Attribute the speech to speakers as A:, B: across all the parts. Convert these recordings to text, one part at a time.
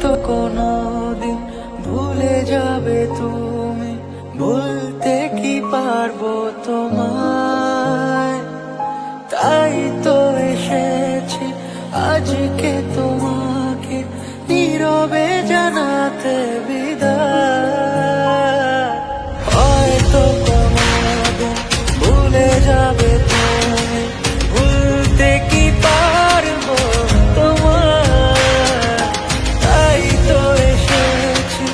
A: হয়তো কোনোদিন ভুলে যাবে তুমি, বলতে কি পারবো তোমায়। তাই তো এসেছি আজকে তোমাকে নীরবে জানাতে বিদায়। হয়তো কোনোদিন ভুলে যাবে তুমি, ভুলতে কি পারবো তোমায়। তাই তো এসেছি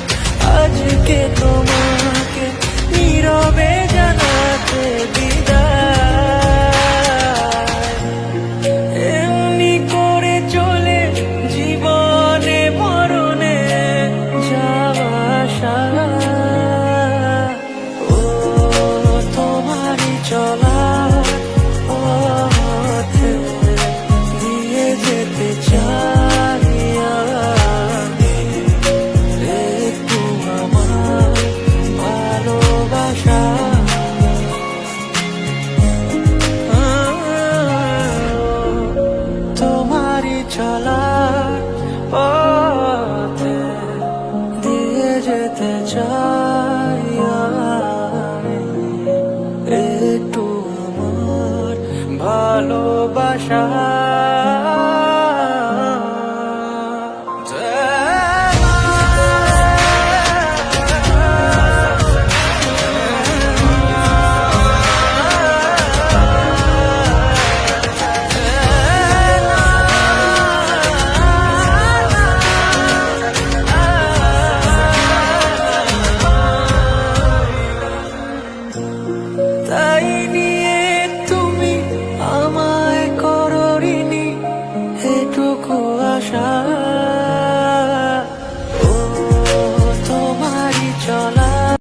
A: আজকে তোমাকে নীরবে জানাতে বিদায়। এমনি করে চলে জীবনে মরণে যাওয়া আসা, ও তোমারই চলা পথে দিয়ে যেতে চাই আমি। একটু আমার ভালোবাসা, তোমারই চলার পথে দিয়ে যেতে চাই আমি। একটু আমার ভালোবাসা। তাই নিয়ে তুমি আমায় করো ঋণী, এটুকু আশা।